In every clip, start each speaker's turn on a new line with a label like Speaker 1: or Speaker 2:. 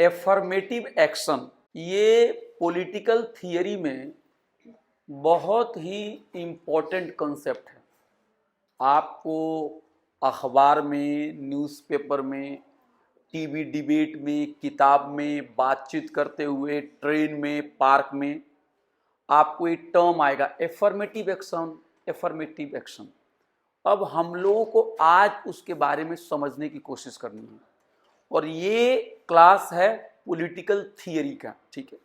Speaker 1: Affirmative action ये political theory में बहुत ही इम्पोर्टेंट कंसेप्ट है। आपको अखबार में, न्यूज़पेपर में, टीवी डिबेट में, किताब में, बातचीत करते हुए, ट्रेन में, पार्क में आपको एक टर्म आएगा एफर्मेटिव एक्शन, एफर्मेटिव एक्शन। अब हम लोगों को आज उसके बारे में समझने की कोशिश करनी है और ये क्लास है पॉलिटिकल थियरी का, ठीक है।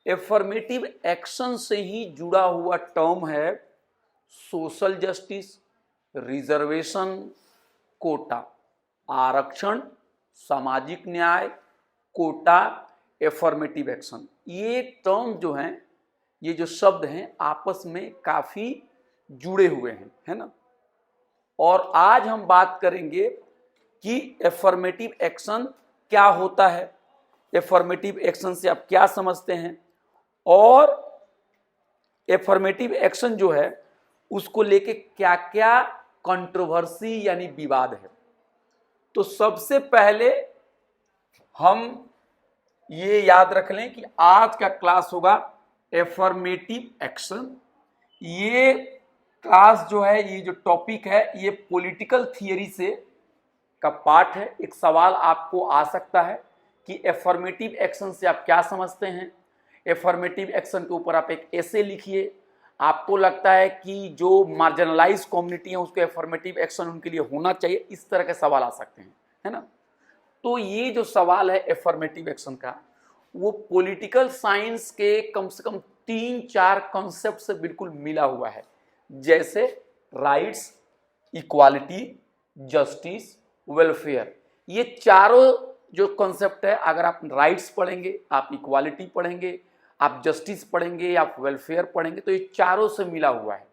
Speaker 1: एफर्मेटिव एक्शन से ही जुड़ा हुआ टर्म है सोशल जस्टिस, रिजर्वेशन, कोटा, आरक्षण, सामाजिक न्याय, कोटा, एफर्मेटिव एक्शन। ये टर्म जो हैं, ये जो शब्द हैं आपस में काफ़ी जुड़े हुए हैं, है ना। और आज हम बात करेंगे कि एफर्मेटिव एक्शन क्या होता है, एफर्मेटिव एक्शन से आप क्या समझते हैं और एफर्मेटिव एक्शन जो है उसको लेके क्या क्या कंट्रोवर्सी यानी विवाद है। तो सबसे पहले हम ये याद रख लें कि आज का क्लास होगा एफर्मेटिव एक्शन। ये क्लास जो है, ये जो टॉपिक है, ये पॉलिटिकल थियरी से का पार्ट है। एक सवाल आपको आ सकता है कि एफर्मेटिव एक्शन से आप क्या समझते हैं। एफर्मेटिव एक्शन के ऊपर आप एक एसे लिखिए। आपको लगता है कि जो मार्जिनलाइज कम्युनिटी है उसको एफर्मेटिव एक्शन उनके लिए होना चाहिए, इस तरह के सवाल आ सकते हैं, है ना। तो ये जो सवाल है एफर्मेटिव एक्शन का, वो पॉलिटिकल साइंस के कम से कम 3-4 कॉन्सेप्ट से बिल्कुल मिला हुआ है, जैसे राइट्स, इक्वालिटी, जस्टिस, वेलफेयर। ये चारों जो कॉन्सेप्ट है, अगर आप राइट्स पढ़ेंगे, आप इक्वालिटी पढ़ेंगे, आप जस्टिस पढ़ेंगे, आप वेलफेयर पढ़ेंगे, तो ये चारों से मिला हुआ है।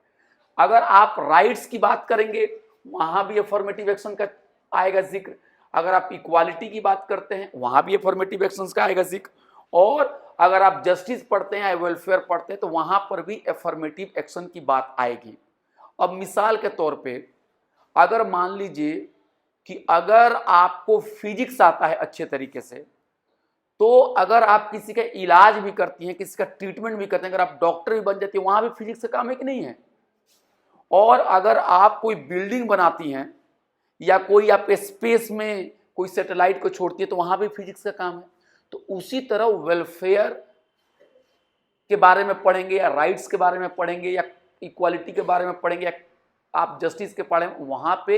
Speaker 1: अगर आप राइट्स की बात करेंगे वहां भी एफर्मेटिव एक्शन का आएगा जिक्र। अगर आप इक्वालिटी की बात करते हैं वहां भी एफर्मेटिव एक्शन का आएगा जिक्र। और अगर आप जस्टिस पढ़ते हैं, वेलफेयर पढ़ते हैं, तो वहां पर भी एफर्मेटिव एक्शन की बात आएगी। अब मिसाल के तौर पे अगर मान लीजिए कि अगर आपको फिजिक्स आता है अच्छे तरीके से, तो अगर आप किसी का इलाज भी करती हैं, किसी का ट्रीटमेंट भी करते हैं, अगर आप डॉक्टर भी बन जाती हैं, वहां भी फिजिक्स का काम है कि नहीं है। और अगर आप कोई बिल्डिंग बनाती हैं या कोई आप स्पेस में कोई सैटेलाइट को छोड़ती है, तो वहां भी फिजिक्स का काम है। तो उसी तरह वेलफेयर के बारे में पढ़ेंगे या राइट्स के बारे में पढ़ेंगे या इक्वालिटी के बारे में पढ़ेंगे या आप जस्टिस के बारे में, वहां पे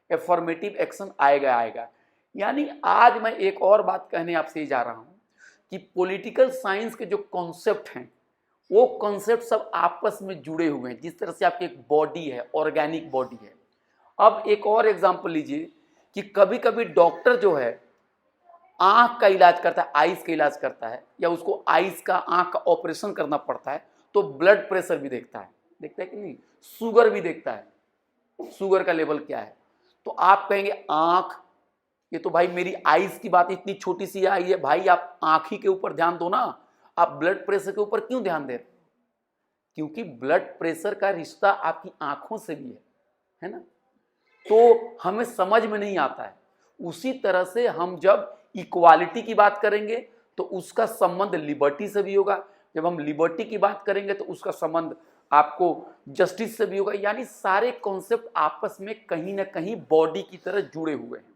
Speaker 1: एफर्मेटिव एक्शन आएगा। यानी आज मैं एक और बात कहने आपसे जा रहा हूं कि पॉलिटिकल साइंस के जो कॉन्सेप्ट हैं वो कॉन्सेप्ट सब आपस में जुड़े हुए हैं। जिस तरह से आपकी एक बॉडी है, ऑर्गेनिक बॉडी है। अब एक और एग्जांपल लीजिए कि कभी कभी डॉक्टर जो है आंख का इलाज करता है, आइज का इलाज करता है, या उसको आइज का, आंख का ऑपरेशन करना पड़ता है, तो ब्लड प्रेशर भी देखता है कि नहीं, शुगर भी देखता है, शुगर का लेवल क्या है। तो आप कहेंगे आंख, ये तो भाई मेरी आइज की बात इतनी छोटी सी आई है, भाई आप आंख ही के ऊपर ध्यान दो ना, आप ब्लड प्रेशर के ऊपर क्यों ध्यान दे रहे? क्योंकि ब्लड प्रेशर का रिश्ता आपकी आंखों से भी है ना। तो हमें समझ में नहीं आता है। उसी तरह से हम जब इक्वालिटी की बात करेंगे तो उसका संबंध लिबर्टी से भी होगा। जब हम लिबर्टी की बात करेंगे तो उसका संबंध आपको जस्टिस से भी होगा। यानी सारे कॉन्सेप्ट आपस में कहीं ना कहीं बॉडी की तरह जुड़े हुए हैं।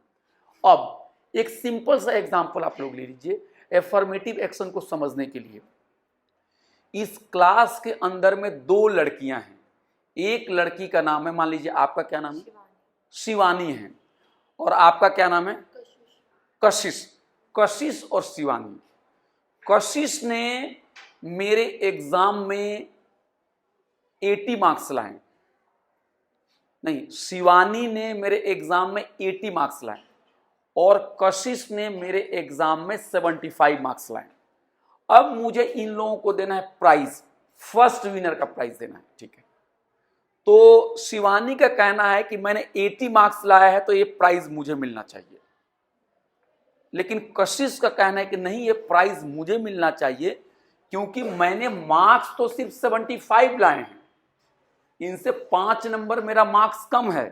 Speaker 1: अब एक सिंपल सा एग्जांपल आप लोग ले लीजिए एफर्मेटिव एक्शन को समझने के लिए। इस क्लास के अंदर में 2 लड़कियां हैं। एक लड़की का नाम है, मान लीजिए आपका क्या नाम है? शिवानी है। और आपका क्या नाम है? कशिश। कशिश और शिवानी। कशिश ने मेरे एग्जाम में 80 मार्क्स लाए, नहीं, शिवानी ने मेरे एग्जाम में 80 मार्क्स लाए और कशिश ने मेरे एग्जाम में 75 मार्क्स लाए। अब मुझे इन लोगों को देना है प्राइज, फर्स्ट विनर का प्राइज देना है, ठीक है। तो शिवानी का कहना है कि मैंने 80 मार्क्स लाया है तो ये प्राइज मुझे मिलना चाहिए। लेकिन कशिश का कहना है कि नहीं, ये प्राइज मुझे मिलना चाहिए क्योंकि मैंने मार्क्स तो सिर्फ 75 लाए हैं, इनसे 5 नंबर मेरा मार्क्स कम है।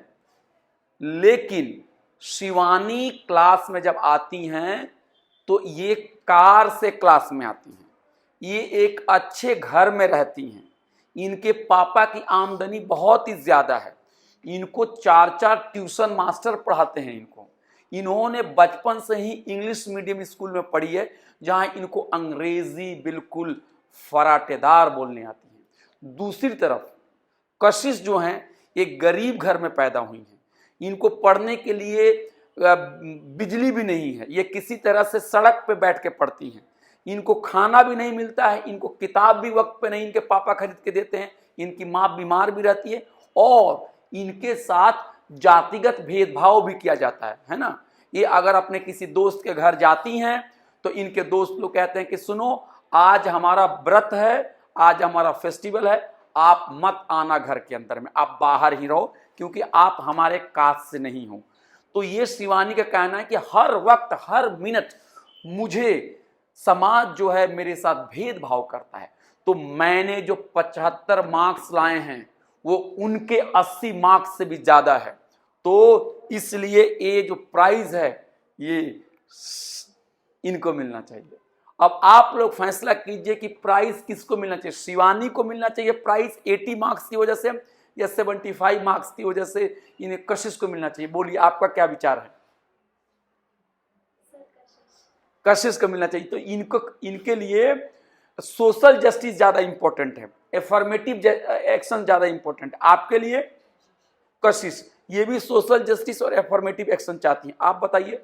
Speaker 1: लेकिन शिवानी क्लास में जब आती हैं तो ये कार से क्लास में आती हैं, ये एक अच्छे घर में रहती हैं, इनके पापा की आमदनी बहुत ही ज़्यादा है, इनको 4-4 ट्यूशन मास्टर पढ़ाते हैं इन्होंने बचपन से ही इंग्लिश मीडियम स्कूल में पढ़ी है, जहां इनको अंग्रेजी बिल्कुल फराटेदार बोलने आती है। दूसरी तरफ कशिश जो हैं एक गरीब घर में पैदा हुई हैं, इनको पढ़ने के लिए बिजली भी नहीं है, ये किसी तरह से सड़क पे बैठ के पढ़ती हैं, इनको खाना भी नहीं मिलता है, इनको किताब भी वक्त पे नहीं इनके पापा खरीद के देते हैं, इनकी माँ बीमार भी रहती है और इनके साथ जातिगत भेदभाव भी किया जाता है ना। ये अगर अपने किसी दोस्त के घर जाती हैं तो इनके दोस्त लोग कहते हैं कि सुनो आज हमारा व्रत है, आज हमारा फेस्टिवल है, आप मत आना घर के अंदर में, आप बाहर ही रहो क्योंकि आप हमारे कास्ट से नहीं हो। तो ये शिवानी का कहना है कि हर वक्त हर मिनट मुझे समाज जो है मेरे साथ भेदभाव करता है, तो मैंने जो 75 मार्क्स लाए हैं वो उनके 80 मार्क्स से भी ज्यादा है, तो इसलिए ये जो प्राइज है ये इनको मिलना चाहिए। अब आप लोग फैसला कीजिए कि प्राइज किसको मिलना चाहिए, शिवानी को मिलना चाहिए प्राइज 80 मार्क्स की वजह से या 75 मार्क्स की वजह से इन्हें कशिश को मिलना चाहिए? बोलिए आपका क्या विचार है? कशिश को मिलना चाहिए। तो इनके लिए सोशल जस्टिस ज्यादा इंपॉर्टेंट है, एफर्मेटिव एक्शन ज्यादा इंपॉर्टेंट है। आपके लिए कशिश, ये भी सोशल जस्टिस और एफर्मेटिव एक्शन चाहती हैं। आप बताइए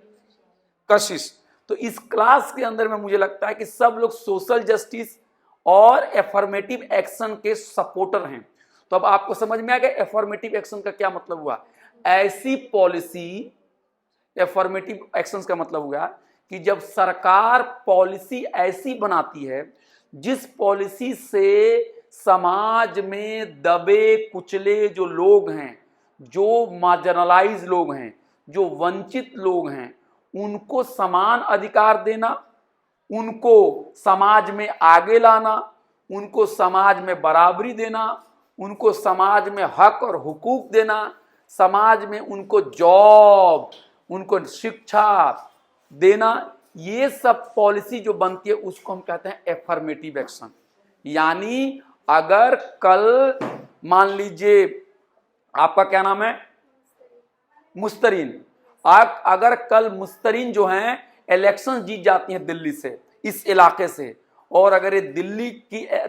Speaker 1: कशिश। तो इस क्लास के अंदर में मुझे लगता है कि सब लोग सोशल जस्टिस और एफर्मेटिव एक्शन के सपोर्टर हैं। तो अब आपको समझ में आ गया एफर्मेटिव एक्शन का क्या मतलब हुआ। ऐसी पॉलिसी, एफर्मेटिव एक्शन का मतलब हुआ कि जब सरकार पॉलिसी ऐसी बनाती है जिस पॉलिसी से समाज में दबे कुचले जो लोग हैं, जो मार्जिनलाइज लोग हैं, जो वंचित लोग हैं, उनको समान अधिकार देना, उनको समाज में आगे लाना, उनको समाज में बराबरी देना, उनको समाज में हक और हुकूक देना, समाज में उनको जॉब, उनको शिक्षा देना, ये सब पॉलिसी जो बनती है उसको हम कहते हैं एफर्मेटिव एक्शन। यानी अगर कल मान लीजिए आपका क्या नाम है, मुस्तरीन, अगर कल मुस्तरीन जो हैं इलेक्शन जीत जाती हैं दिल्ली से, इस इलाके से, और अगर ये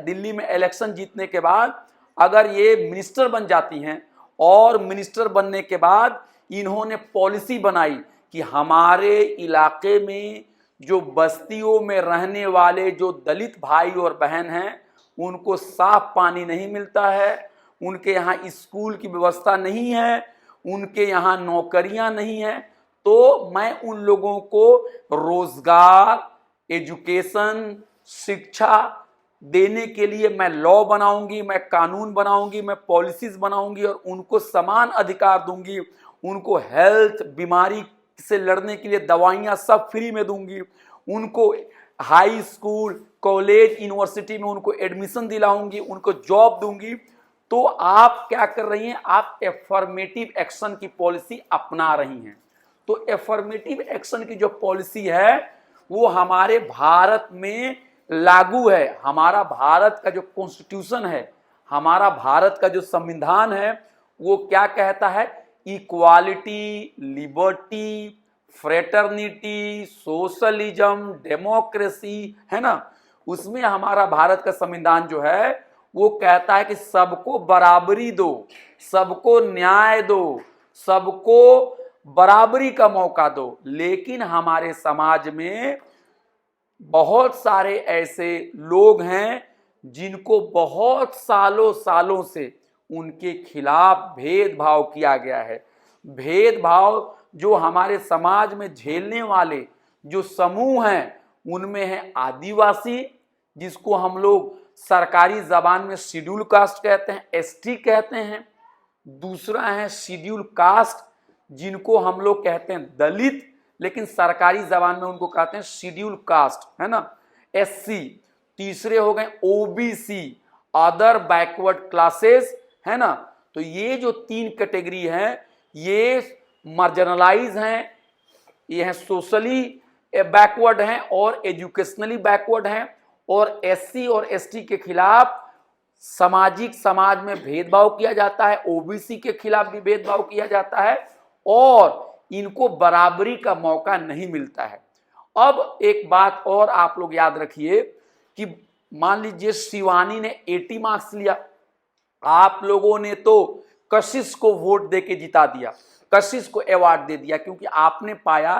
Speaker 1: दिल्ली में इलेक्शन जीतने के बाद अगर ये मिनिस्टर बन जाती हैं और मिनिस्टर बनने के बाद इन्होंने पॉलिसी बनाई कि हमारे इलाके में जो बस्तियों में रहने वाले जो दलित भाई और बहन हैं उनको साफ पानी नहीं मिलता है, उनके यहाँ स्कूल की व्यवस्था नहीं है, उनके यहाँ नौकरियां नहीं हैं, तो मैं उन लोगों को रोजगार, एजुकेशन, शिक्षा देने के लिए मैं लॉ बनाऊंगी, मैं कानून बनाऊंगी, मैं पॉलिसीज बनाऊंगी और उनको समान अधिकार दूंगी, उनको हेल्थ, बीमारी से लड़ने के लिए दवाइयां सब फ्री में दूंगी, उनको हाई स्कूल, कॉलेज, यूनिवर्सिटी में उनको एडमिशन दिलाऊंगी, उनको जॉब दूंगी। तो आप क्या कर रही हैं, आप एफर्मेटिव एक्शन की पॉलिसी अपना रही हैं। तो एफर्मेटिव एक्शन की जो पॉलिसी है वो हमारे भारत में लागू है। हमारा भारत का जो कॉन्स्टिट्यूशन है, हमारा भारत का जो संविधान है, वो क्या कहता है, equality, liberty, fraternity, socialism, democracy, है ना। उसमें हमारा भारत का संविधान जो है वो कहता है कि सबको बराबरी दो, सबको न्याय दो, सबको बराबरी का मौका दो। लेकिन हमारे समाज में बहुत सारे ऐसे लोग हैं जिनको बहुत सालों से उनके खिलाफ भेदभाव किया गया है। भेदभाव जो हमारे समाज में झेलने वाले जो समूह हैं उनमें है आदिवासी, जिसको हम लोग सरकारी जबान में शेड्यूल कास्ट कहते हैं, एसटी कहते हैं। दूसरा है शेड्यूल कास्ट, जिनको हम लोग कहते हैं दलित, लेकिन सरकारी जबान में उनको कहते हैं शेड्यूल कास्ट, है ना, एससी। तीसरे हो गए ओबीसी, अदर बैकवर्ड क्लासेस, है ना। तो ये जो 3 कैटेगरी हैं ये मार्जिनलाइज हैं, ये हैं सोशली बैकवर्ड हैं और एजुकेशनली बैकवर्ड हैं, और एससी और एसटी के खिलाफ समाज में भेदभाव किया जाता है, ओबीसी के खिलाफ भी भेदभाव किया जाता है और इनको बराबरी का मौका नहीं मिलता है। अब एक बात और आप लोग याद रखिए कि मान लीजिए शिवानी ने 80 मार्क्स लिया, आप लोगों ने तो कशिश को वोट देके जिता दिया, कशिश को अवार्ड दे दिया, क्योंकि आपने पाया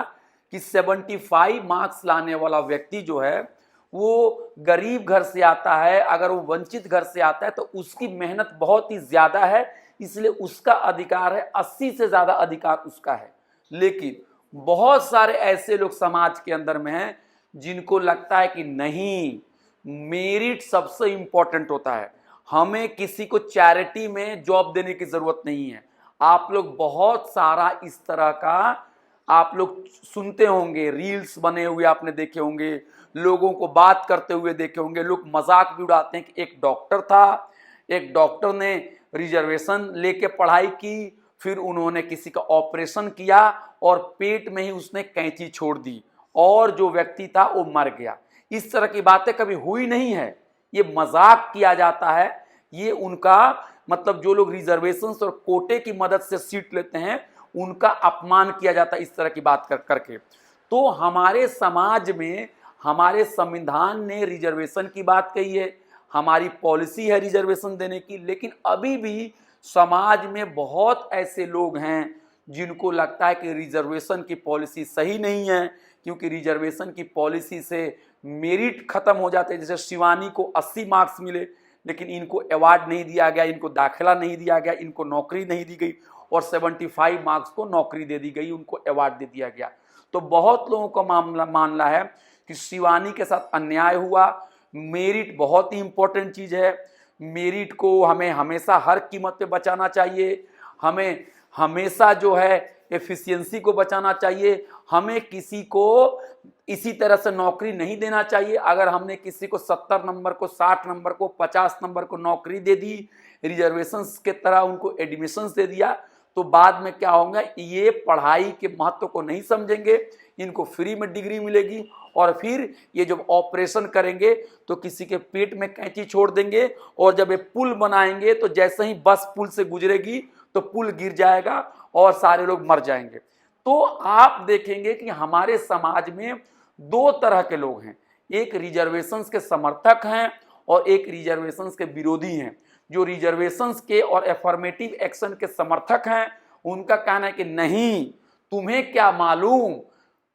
Speaker 1: कि 75 मार्क्स लाने वाला व्यक्ति जो है वो गरीब घर से आता है, अगर वो वंचित घर से आता है तो उसकी मेहनत बहुत ही ज्यादा है, इसलिए उसका अधिकार है, 80 से ज्यादा अधिकार उसका है। लेकिन बहुत सारे ऐसे लोग समाज के अंदर में हैं जिनको लगता है कि नहीं, मेरिट सबसे इंपॉर्टेंट होता है, हमें किसी को चैरिटी में जॉब देने की जरूरत नहीं है। आप लोग बहुत सारा इस तरह का आप लोग सुनते होंगे, रील्स बने हुए आपने देखे होंगे, लोगों को बात करते हुए देखे होंगे, लोग मजाक भी उड़ाते हैं कि एक डॉक्टर था, एक डॉक्टर ने रिजर्वेशन लेके पढ़ाई की, फिर उन्होंने किसी का ऑपरेशन किया और पेट में ही उसने कैंची छोड़ दी और जो व्यक्ति था वो मर गया। इस तरह की बातें कभी हुई नहीं है, ये मजाक किया जाता है, ये उनका मतलब जो लोग रिजर्वेशन और कोटे की मदद से सीट लेते हैं उनका अपमान किया जाता है इस तरह की बात करके। तो हमारे समाज में हमारे संविधान ने रिजर्वेशन की बात कही है, हमारी पॉलिसी है रिजर्वेशन देने की, लेकिन अभी भी समाज में बहुत ऐसे लोग हैं जिनको लगता है कि रिजर्वेशन की पॉलिसी सही नहीं है, क्योंकि रिजर्वेशन की पॉलिसी से मेरिट खत्म हो जाते हैं। जैसे शिवानी को 80 मार्क्स मिले लेकिन इनको अवार्ड नहीं दिया गया, इनको दाखिला नहीं दिया गया, इनको नौकरी नहीं दी गई, और 75 मार्क्स को नौकरी दे दी गई, उनको अवार्ड दे दिया गया। तो बहुत लोगों का मामला है कि शिवानी के साथ अन्याय हुआ। मेरिट बहुत ही इंपॉर्टेंट चीज़ है, मेरिट को हमें हमेशा हर कीमत पे बचाना चाहिए, हमें हमेशा जो है एफिशिएंसी को बचाना चाहिए, हमें किसी को इसी तरह से नौकरी नहीं देना चाहिए। अगर हमने किसी को 70 नंबर को, 60 नंबर को, 50 नंबर को नौकरी दे दी, रिजर्वेशंस के तरह उनको एडमिशंस दे दिया, तो बाद में क्या होगा, ये पढ़ाई के महत्व को नहीं समझेंगे, इनको फ्री में डिग्री मिलेगी और फिर ये जब ऑपरेशन करेंगे तो किसी के पेट में कैंची छोड़ देंगे, और जब ये पुल बनाएंगे तो जैसे ही बस पुल से गुजरेगी तो पुल गिर जाएगा और सारे लोग मर जाएंगे। तो आप देखेंगे कि हमारे समाज में दो तरह के लोग हैं, एक रिजर्वेशंस के समर्थक हैं और एक रिजर्वेशंस के विरोधी हैं। जो रिजर्वेशंस के और एफर्मेटिव एक्शन के समर्थक हैं उनका कहना है कि नहीं, तुम्हें क्या मालूम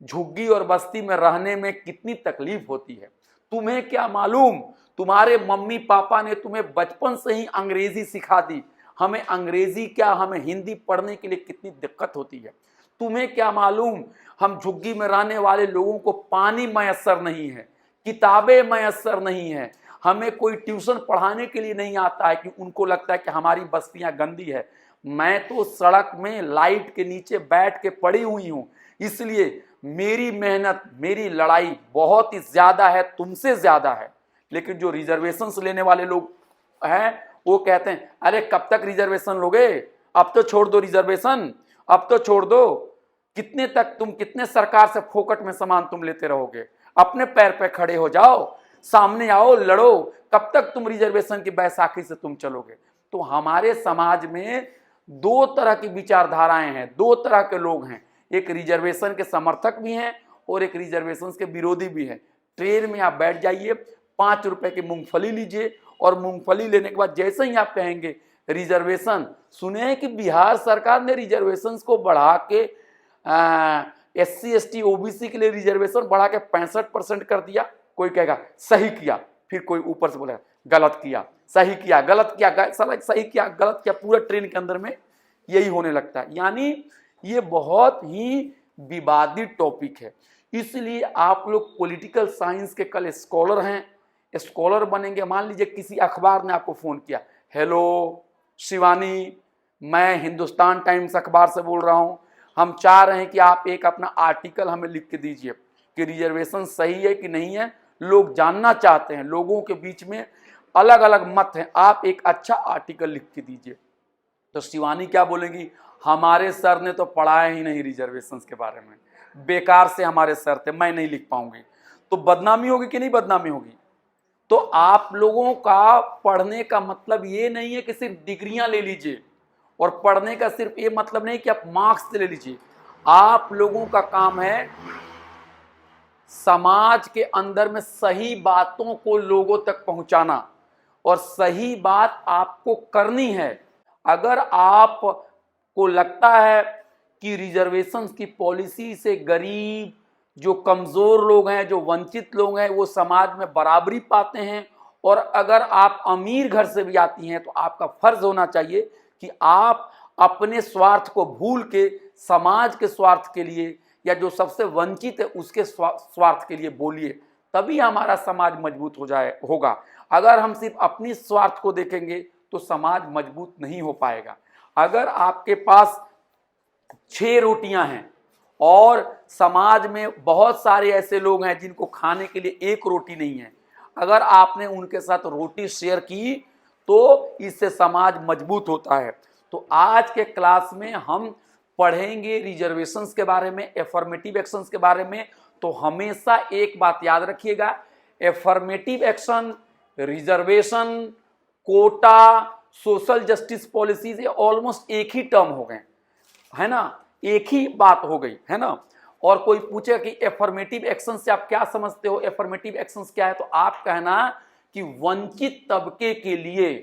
Speaker 1: झुग्गी और बस्ती में रहने में कितनी तकलीफ होती है, तुम्हें क्या मालूम, तुम्हारे मम्मी पापा ने तुम्हें बचपन से ही अंग्रेजी सिखा दी, हमें अंग्रेजी क्या, हमें हिंदी पढ़ने के लिए कितनी दिक्कत होती है, तुम्हें क्या मालूम, हम झुग्गी में रहने वाले लोगों को पानी मयस्सर नहीं है, किताबें मयस्सर नहीं है, हमें कोई ट्यूशन पढ़ाने के लिए नहीं आता है कि उनको लगता है कि हमारी बस्तियां गंदी है। मैं तो सड़क में लाइट के नीचे बैठ के पड़ी हुई हूँ, इसलिए मेरी मेहनत, मेरी लड़ाई बहुत ही ज्यादा है, तुमसे ज्यादा है। लेकिन जो रिजर्वेशंस लेने वाले लोग हैं वो कहते हैं अरे कब तक रिजर्वेशन लोगे, अब तो छोड़ दो रिजर्वेशन, अब तो छोड़ दो, कितने तक तुम, कितने सरकार से फोकट में सामान तुम लेते रहोगे, अपने पैर पे खड़े हो जाओ, सामने आओ, लड़ो, कब तक तुम रिजर्वेशन की बैसाखी से तुम चलोगे। तो हमारे समाज में दो तरह की विचारधाराएं हैं, दो तरह के लोग हैं, एक रिजर्वेशन के समर्थक भी हैं और एक रिजर्वेशन के विरोधी भी हैं। ट्रेन में आप बैठ जाइए, 5 रुपए की मूंगफली लीजिए और मूंगफली लेने के बाद जैसे ही आप कहेंगे रिजर्वेशन, सुने हैं कि बिहार सरकार ने रिजर्वेशन को बढ़ा के SC ST OBC के लिए रिजर्वेशन बढ़ा के 65% कर दिया। कोई कहेगा सही किया, फिर कोई ऊपर से बोलेगा गलत किया, सही किया, गलत किया, सही किया, गलत किया, पूरा ट्रेन के अंदर में यही होने लगता है। यानी ये बहुत ही विवादित टॉपिक है, इसलिए आप लोग पॉलिटिकल साइंस के कल स्कॉलर हैं, स्कॉलर बनेंगे। मान लीजिए किसी अखबार ने आपको फोन किया, हेलो शिवानी, मैं हिंदुस्तान टाइम्स अखबार से बोल रहा हूं, हम चाह रहे हैं कि आप एक अपना आर्टिकल हमें लिख के दीजिए कि रिजर्वेशन सही है कि नहीं है, लोग जानना चाहते हैं, लोगों के बीच में अलग अलग मत हैं, आप एक अच्छा आर्टिकल लिख के दीजिए। तो शिवानी क्या बोलेंगी, हमारे सर ने तो पढ़ाया ही नहीं रिजर्वेशंस के बारे में, बेकार से हमारे सर थे, मैं नहीं लिख पाऊंगी। तो बदनामी होगी कि नहीं बदनामी होगी। तो आप लोगों का पढ़ने का मतलब ये नहीं है कि सिर्फ डिग्रियां ले लीजिए, और पढ़ने का सिर्फ ये मतलब नहीं कि आप मार्क्स ले लीजिए। आप लोगों का काम है समाज के अंदर में सही बातों को लोगों तक पहुंचाना, और सही बात आपको करनी है। अगर आप को लगता है कि रिजर्वेशन की पॉलिसी से गरीब, जो कमजोर लोग हैं, जो वंचित लोग हैं, वो समाज में बराबरी पाते हैं, और अगर आप अमीर घर से भी आती हैं, तो आपका फर्ज होना चाहिए कि आप अपने स्वार्थ को भूल के समाज के स्वार्थ के लिए, या जो सबसे वंचित है उसके स्वार्थ के लिए बोलिए, तभी हमारा समाज मजबूत होगा। अगर हम सिर्फ अपनी स्वार्थ को देखेंगे तो समाज मजबूत नहीं हो पाएगा। अगर आपके पास 6 रोटियां हैं और समाज में बहुत सारे ऐसे लोग हैं जिनको खाने के लिए 1 रोटी नहीं है, अगर आपने उनके साथ रोटी शेयर की तो इससे समाज मजबूत होता है। तो आज के क्लास में हम पढ़ेंगे रिजर्वेशंस के बारे में, एफर्मेटिव एक्शंस के बारे में। तो हमेशा एक बात याद रखिएगा, affirmative action, reservation, quota, social justice policies, ये ऑलमोस्ट एक ही टर्म हो गए, है ना, एक ही बात हो गई, है ना। और कोई पूछे कि एफर्मेटिव एक्शन से आप क्या समझते हो, एफर्मेटिव एक्शंस क्या है, तो आप कहना कि वंचित तबके के लिए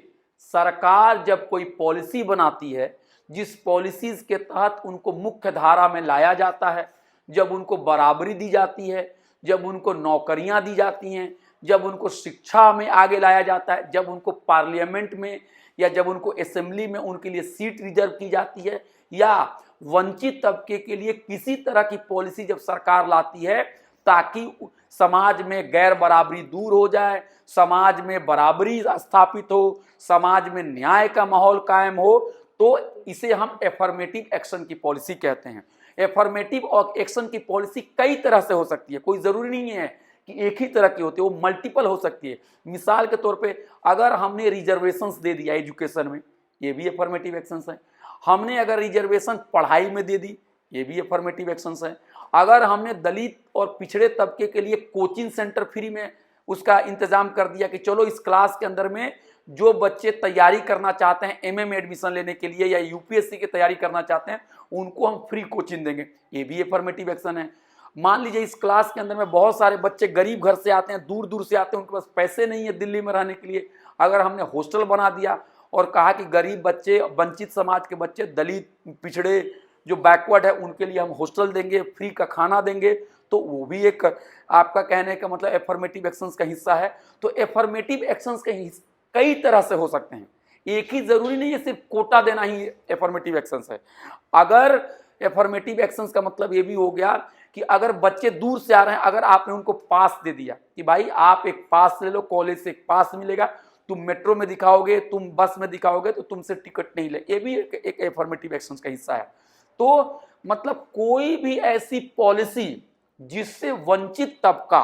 Speaker 1: सरकार जब कोई पॉलिसी बनाती है, जिस पॉलिसीज के तहत उनको मुख्य धारा में लाया जाता है, जब उनको बराबरी दी जाती है, जब उनको नौकरियां दी जाती हैं, जब उनको शिक्षा में आगे लाया जाता है, जब उनको पार्लियामेंट में या जब उनको असेंबली में उनके लिए सीट रिजर्व की जाती है, या वंचित तबके के लिए किसी तरह की पॉलिसी जब सरकार लाती है ताकि समाज में गैर बराबरी दूर हो जाए, समाज में बराबरी स्थापित हो, समाज में न्याय का माहौल कायम हो, तो इसे हम एफर्मेटिव एक्शन की पॉलिसी कहते हैं। एफर्मेटिव एक्शन की पॉलिसी कई तरह से हो सकती है, कोई जरूरी नहीं है कि एक ही तरह की होती है, वो मल्टीपल हो सकती है। मिसाल के तौर पे अगर हमने रिजर्वेशंस दे दिया एजुकेशन में, ये भी एफर्मेटिव एक्शंस है। हमने अगर रिजर्वेशन पढ़ाई में दे दी, ये भी एफर्मेटिव एक्शंस है। अगर हमने दलित और पिछड़े तबके के लिए कोचिंग सेंटर फ्री में उसका इंतजाम कर दिया कि चलो इस क्लास के अंदर में जो बच्चे तैयारी करना चाहते हैं एमए में एडमिशन लेने के लिए या यूपीएससी की तैयारी करना चाहते हैं, उनको हम फ्री कोचिंग देंगे, ये भी एफर्मेटिव एक्शन है। मान लीजिए इस क्लास के अंदर में बहुत सारे बच्चे गरीब घर से आते हैं, दूर दूर से आते हैं, उनके पास पैसे नहीं है दिल्ली में रहने के लिए, अगर हमने हॉस्टल बना दिया और कहा कि गरीब बच्चे, वंचित समाज के बच्चे, दलित, पिछड़े, जो बैकवर्ड है, उनके लिए हम हॉस्टल देंगे, फ्री का खाना देंगे, तो वो भी एक आपका कहने का मतलब एफर्मेटिव एक्शंस का हिस्सा है। तो एफर्मेटिव एक्शंस के कई तरह से हो सकते हैं, एक ही जरूरी नहीं है सिर्फ कोटा देना ही एफर्मेटिव एक्शंस है। अगर एफर्मेटिव एक्शंस का मतलब ये भी हो गया कि अगर बच्चे दूर से आ रहे हैं, अगर आपने उनको पास दे दिया कि भाई आप एक पास ले लो, कॉलेज से एक पास मिलेगा, तुम मेट्रो में दिखाओगे, तुम बस में दिखाओगे तो तुमसे टिकट नहीं ले, ये भी एक एफर्मेटिव एक्शंस का हिस्सा है। तो मतलब कोई भी ऐसी पॉलिसी जिससे वंचित तबका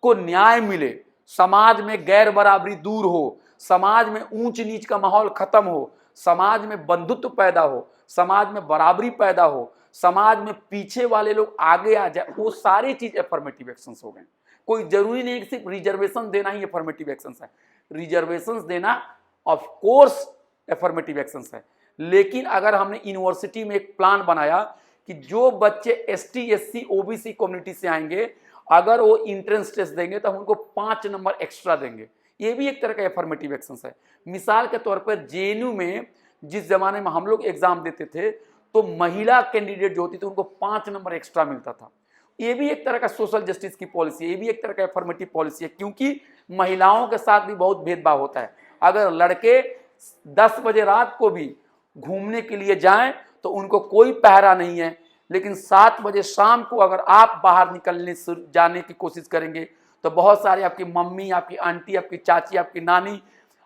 Speaker 1: को न्याय मिले, समाज में गैर बराबरी दूर हो, समाज में ऊंच नीच का माहौल खत्म हो, समाज में बंधुत्व पैदा हो, समाज में बराबरी पैदा हो, समाज में पीछे वाले लोग आगे आ जाए, वो सारी चीज एफर्मेटिव एक्शंस हो गए। कोई जरूरी नहीं है कि सिर्फ रिजर्वेशन देना ही एफर्मेटिव एक्शंस है। रिजर्वेशंस देना ऑफ कोर्स एफर्मेटिव एक्शंस है, लेकिन अगर हमने यूनिवर्सिटी में एक प्लान बनाया कि जो बच्चे एसटी, एससी, ओबीसी कम्युनिटी से आएंगे, अगर वो इंट्रेंस टेस्ट देंगे तो हम उनको 5 नंबर एक्स्ट्रा देंगे, ये भी एक तरह का एफर्मेटिव एक्शंस है। मिसाल के तौर पर जेएनयू में जिस जमाने में हम लोग एग्जाम देते थे तो महिला कैंडिडेट जो होती थी उनको 5 नंबर एक्स्ट्रा मिलता था, ये भी एक तरह का सोशल जस्टिस की पॉलिसी है, ये भी एक तरह का एफर्मेटिव पॉलिसी है, क्योंकि महिलाओं के साथ भी बहुत भेदभाव होता है। अगर लड़के 10 बजे रात को भी घूमने के लिए जाएं तो उनको कोई पहरा नहीं है, लेकिन 7 बजे शाम को अगर आप बाहर निकलने जाने की कोशिश करेंगे तो बहुत सारे आपकी मम्मी, आपकी आंटी, आपकी चाची, आपकी नानी,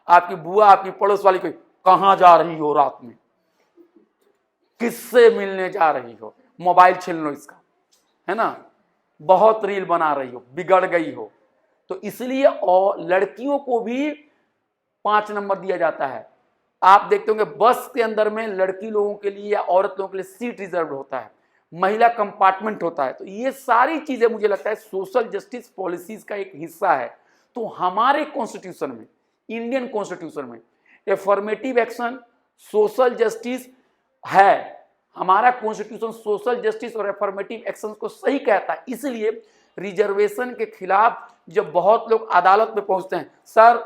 Speaker 1: आपकी बुआ, आपकी पड़ोस वाली, कोई कहाँ जा रही हो रात में, किससे मिलने जा रही हो, मोबाइल छीन लो इसका, है ना, बहुत रील बना रही हो, बिगड़ गई हो। तो इसलिए और लड़कियों को भी 5 नंबर दिया जाता है। आप देखते होंगे बस के अंदर में लड़की लोगों के लिए या औरत लोगों के लिए सीट रिजर्व होता है, महिला कंपार्टमेंट होता है। तो ये सारी चीजें मुझे लगता है सोशल जस्टिस पॉलिसीज का एक हिस्सा है। तो हमारे कॉन्स्टिट्यूशन में, इंडियन कॉन्स्टिट्यूशन में एफर्मेटिव एक्शन, सोशल जस्टिस है। हमारा कॉन्स्टिट्यूशन सोशल जस्टिस और एफर्मेटिव एक्शन को सही कहता है। इसलिए रिजर्वेशन के खिलाफ जब बहुत लोग अदालत में पहुंचते हैं, सर,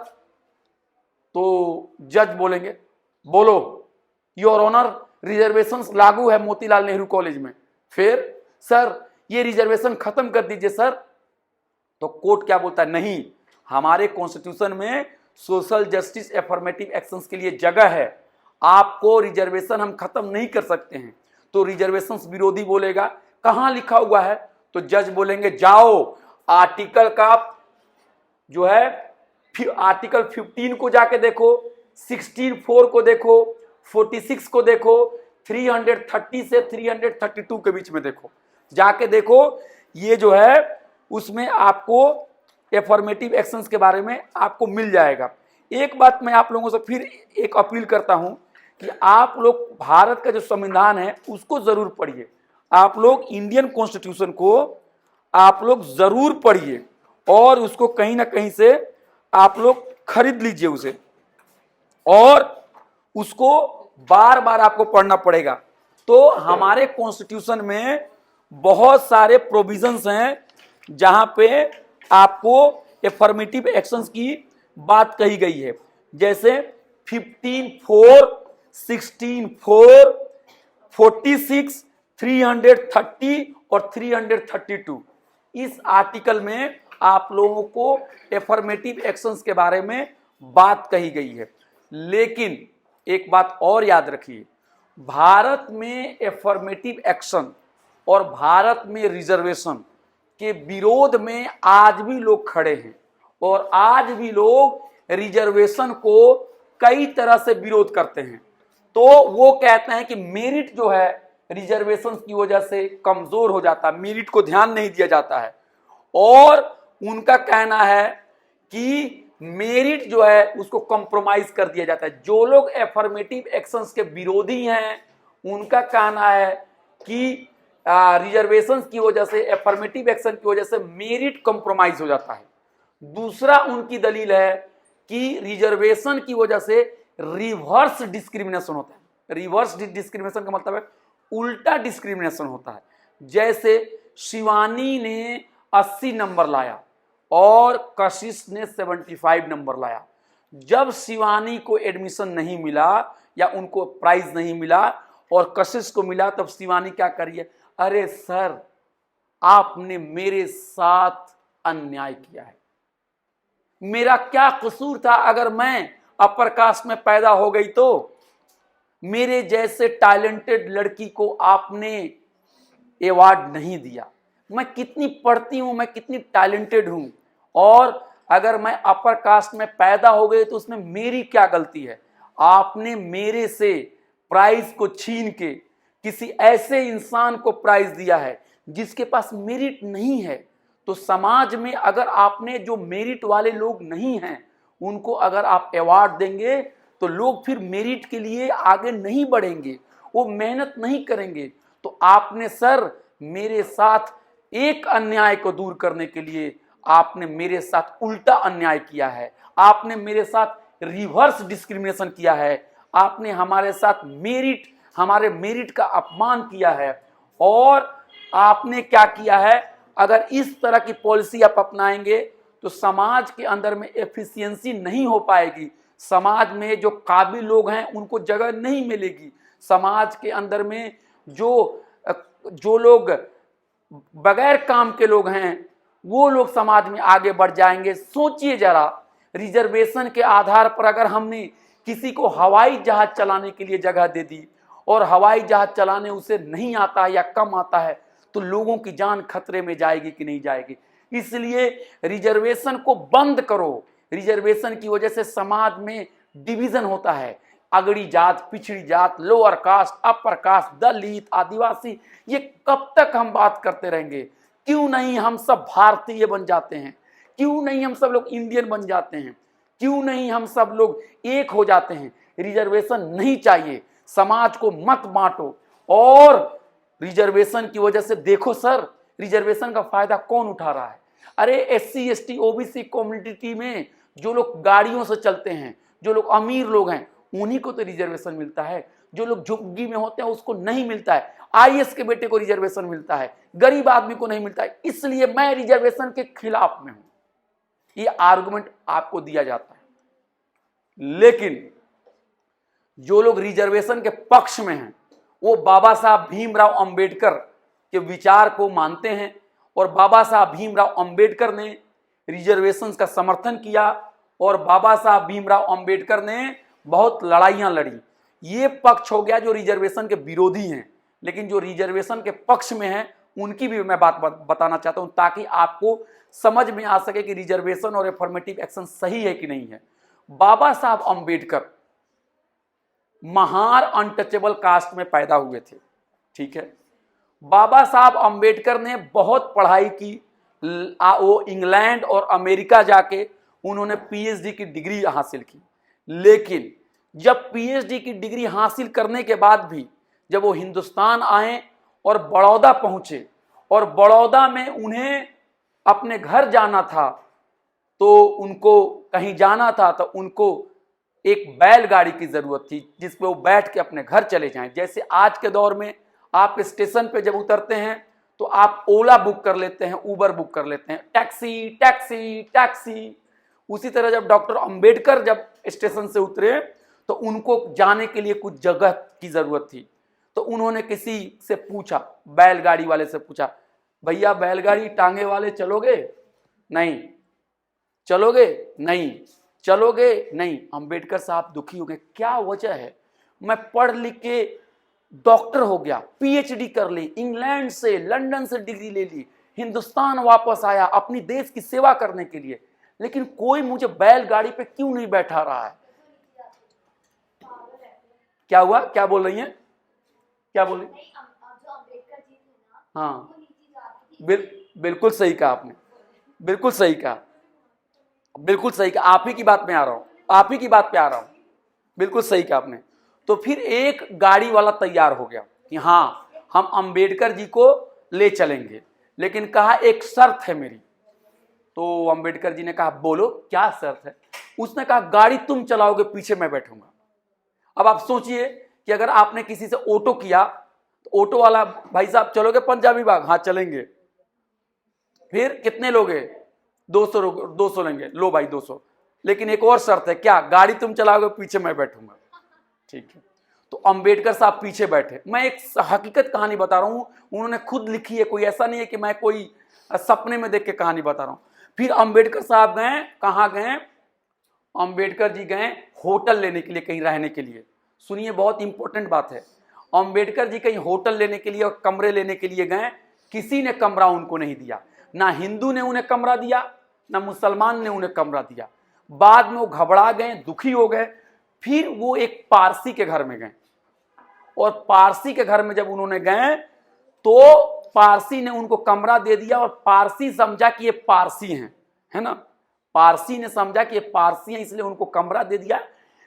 Speaker 1: तो जज बोलेंगे, बोलो योर ऑनर रिजर्वेशन लागू है मोतीलाल नेहरू कॉलेज में, फिर सर ये रिजर्वेशन खत्म कर दीजिए सर। तो कोर्ट क्या बोलता है, नहीं, हमारे कॉन्स्टिट्यूशन में सोशल जस्टिस एफर्मेटिव एक्शंस के लिए जगह है, आपको रिजर्वेशन हम खत्म नहीं कर सकते हैं। तो रिजर्वेशन विरोधी बोलेगा कहां लिखा हुआ है, तो जज बोलेंगे जाओ आर्टिकल का जो है आर्टिकल 15 को जाके देखो, 16(4) को देखो, 46 को देखो, 330 से 332 के बीच में देखो, जाके देखो। ये जो है उसमें आपको एफर्मेटिव एक्शंस के बारे में आपको मिल जाएगा। एक बात मैं आप लोगों से फिर एक अपील करता हूं कि आप लोग भारत का जो संविधान है उसको जरूर पढ़िए। आप लोग इंडियन कॉन्स्टिट्यूशन को आप लोग जरूर पढ़िए और उसको कहीं ना कहीं से आप लोग खरीद लीजिए उसे, और उसको बार बार आपको पढ़ना पड़ेगा। तो हमारे कॉन्स्टिट्यूशन में बहुत सारे प्रोविजंस हैं जहां पे आपको एफर्मेटिव एक्शंस की बात कही गई है, जैसे 15(4), 16(4), 46, 330 और 332। इस आर्टिकल में आप लोगों को एफर्मेटिव एक्शंस के बारे में बात कही गई है। लेकिन एक बात और याद रखिए, भारत में एफर्मेटिव एक्शन और भारत में रिजर्वेशन के विरोध में आज भी लोग खड़े हैं, और आज भी लोग रिजर्वेशन को कई तरह से विरोध करते हैं। तो वो कहते हैं कि मेरिट जो है रिजर्वेशन की वजह से कमजोर हो जाता है, मेरिट को ध्यान नहीं दिया जाता है, और उनका कहना है कि मेरिट जो है उसको कॉम्प्रोमाइज कर दिया जाता है। जो लोग एफर्मेटिव एक्शंस के विरोधी हैं उनका कहना है कि रिजर्वेशन की वजह से, एफर्मेटिव एक्शन की वजह से मेरिट कॉम्प्रोमाइज हो जाता है। दूसरा उनकी दलील है कि रिजर्वेशन की वजह से रिवर्स डिस्क्रिमिनेशन होता है। रिवर्स डिस्क्रिमिनेशन का मतलब है उल्टा डिस्क्रिमिनेशन होता है। जैसे शिवानी ने 80 नंबर लाया और कशिश ने 75 नंबर लाया। जब शिवानी को एडमिशन नहीं मिला या उनको प्राइज नहीं मिला और कशिश को मिला, तब शिवानी क्या करिए, अरे सर आपने मेरे साथ अन्याय किया है, मेरा क्या कसूर था, अगर मैं अपर कास्ट में पैदा हो गई तो मेरे जैसे टैलेंटेड लड़की को आपने अवार्ड नहीं दिया। मैं कितनी पढ़ती हूं, मैं कितनी टैलेंटेड हूं, और अगर मैं अपर कास्ट में पैदा हो गई तो उसमें मेरी क्या गलती है। आपने मेरे से प्राइज को छीन के किसी ऐसे इंसान को प्राइज दिया है जिसके पास मेरिट नहीं है। तो समाज में अगर आपने जो मेरिट वाले लोग नहीं हैं उनको अगर आप अवार्ड देंगे तो लोग फिर मेरिट के लिए आगे नहीं बढ़ेंगे, वो मेहनत नहीं करेंगे। तो आपने सर मेरे साथ एक अन्याय को दूर करने के लिए आपने मेरे साथ उल्टा अन्याय किया है, आपने मेरे साथ रिवर्स डिस्क्रिमिनेशन किया है, आपने हमारे साथ हमारे मेरिट का अपमान किया है। और आपने क्या किया है, अगर इस तरह की पॉलिसी आप अपनाएंगे तो समाज के अंदर में एफिशिएंसी नहीं हो पाएगी, समाज में जो काबिल लोग हैं उनको जगह नहीं मिलेगी, समाज के अंदर में जो लोग बगैर काम के लोग हैं वो लोग समाज में आगे बढ़ जाएंगे। सोचिए जरा, रिजर्वेशन के आधार पर अगर हमने किसी को हवाई जहाज चलाने के लिए जगह दे दी और हवाई जहाज चलाने उसे नहीं आता है या कम आता है, तो लोगों की जान खतरे में जाएगी कि नहीं जाएगी। इसलिए रिजर्वेशन को बंद करो। रिजर्वेशन की वजह से समाज में डिवीजन होता है, अगड़ी जात, पिछड़ी जात, लोअर कास्ट, अपर कास्ट, दलित, आदिवासी, ये कब तक हम बात करते रहेंगे। क्यों नहीं हम सब भारतीय बन जाते हैं, क्यों नहीं हम सब लोग इंडियन बन जाते हैं, क्यों नहीं हम सब लोग एक हो जाते हैं। रिजर्वेशन नहीं चाहिए, समाज को मत बांटो। और रिजर्वेशन की वजह से देखो सर, रिजर्वेशन का फायदा कौन उठा रहा है? अरे SC ST OBC कम्युनिटी में जो लोग गाड़ियों से चलते हैं, जो लोग अमीर लोग हैं, उन्हीं को तो रिजर्वेशन मिलता है। जो लोग झुग्गी में होते हैं उसको नहीं मिलता है। IAS के बेटे को रिजर्वेशन मिलता है, गरीब आदमी को नहीं मिलता है। इसलिए मैं रिजर्वेशन के खिलाफ में हूं, ये आर्गुमेंट आपको दिया जाता है। लेकिन जो लोग रिजर्वेशन के पक्ष में हैं वो बाबा साहब भीमराव अंबेडकर के विचार को मानते हैं, और बाबा साहब भीमराव अंबेडकर ने रिजर्वेशन का समर्थन किया, और बाबा साहब भीमराव अंबेडकर ने बहुत लड़ाइयां लड़ी। ये पक्ष हो गया जो रिजर्वेशन के विरोधी हैं, लेकिन जो रिजर्वेशन के पक्ष में हैं उनकी भी मैं बात बताना चाहता हूं, ताकि आपको समझ में आ सके कि रिजर्वेशन और एफर्मेटिव एक्शन सही है कि नहीं है। बाबा साहब अंबेडकर महार अनटचेबल कास्ट में पैदा हुए थे, ठीक है। बाबा साहब अंबेडकर ने बहुत पढ़ाई की, वो इंग्लैंड और अमेरिका जाके उन्होंने PhD की डिग्री हासिल की। लेकिन जब PhD की डिग्री हासिल करने के बाद भी जब वो हिंदुस्तान आए और बड़ौदा पहुंचे, और बड़ौदा में उन्हें अपने घर जाना था, तो उनको कहीं जाना था तो उनको एक बैलगाड़ी की जरूरत थी जिस पे वो बैठ के अपने घर चले जाएं। जैसे आज के दौर में आप स्टेशन पे जब उतरते हैं तो आप ओला बुक कर लेते हैं, उबर बुक कर लेते हैं, टैक्सी टैक्सी टैक्सी। उसी तरह जब डॉक्टर अंबेडकर जब स्टेशन से उतरे तो उनको जाने के लिए कुछ जगह की जरूरत थी, तो उन्होंने किसी से पूछा, बैलगाड़ी वाले से पूछा, भैया बैलगाड़ी टांगे वाले चलोगे? नहीं। चलोगे? नहीं। चलोगे? नहीं। अंबेडकर साहब दुखी हो गए, क्या वजह है? मैं पढ़ लिख के डॉक्टर हो गया, PhD कर ली, इंग्लैंड से लंदन से डिग्री ले ली, हिंदुस्तान वापस आया अपनी देश की सेवा करने के लिए, लेकिन कोई मुझे बैलगाड़ी पे क्यों नहीं बैठा रहा है? क्या हुआ? क्या बोल रही हैं? क्या बोल रही? हाँ, बिल्कुल सही कहा आपने, बिल्कुल सही कहा, बिल्कुल सही कहा। आप ही की बात में आ रहा हूं, आप ही की बात पे आ रहा हूं, बिल्कुल सही कहा आपने। तो फिर एक गाड़ी वाला तैयार हो गया कि हाँ हम अंबेडकर जी को ले चलेंगे, लेकिन कहा एक शर्त है मेरी। तो अंबेडकर जी ने कहा बोलो क्या शर्त है? उसने कहा गाड़ी तुम चलाओगे, पीछे मैं बैठूंगा। अब आप सोचिए कि अगर आपने किसी से ऑटो किया तो ऑटो वाला, भाई साहब चलोगे पंजाबी बाग? हाँ चलेंगे। फिर कितने लोगे? 200 लेंगे, लो भाई 200, लेकिन एक और शर्त है, क्या? गाड़ी तुम चलाओगे, पीछे मैं बैठूंगा। ठीक है, तो अंबेडकर साहब पीछे बैठे। मैं एक हकीकत कहानी बता रहा हूं, उन्होंने खुद लिखी है, कोई ऐसा नहीं है कि मैं कोई सपने में देख के कहानी बता रहा हूं। फिर अंबेडकर साहब गए, कहां गए? अंबेडकर जी गए होटल लेने के लिए, कहीं रहने के लिए। सुनिए, बहुत इंपॉर्टेंट बात है। अंबेडकर जी कहीं होटल लेने के लिए और कमरे लेने के लिए गए, किसी ने कमरा उनको नहीं दिया, ना हिंदू ने उन्हें कमरा दिया, ना मुसलमान ने उन्हें कमरा दिया। बाद में वो घबरा गए, दुखी हो गए। फिर वो एक पारसी के घर में गए, और पारसी के घर में जब उन्होंने गए तो पारसी ने उनको कमरा दे दिया, और पारसी समझा कि ये पारसी हैं, है ना, पारसी ने समझा कि ये पारसी हैं, इसलिए उनको कमरा दे दिया।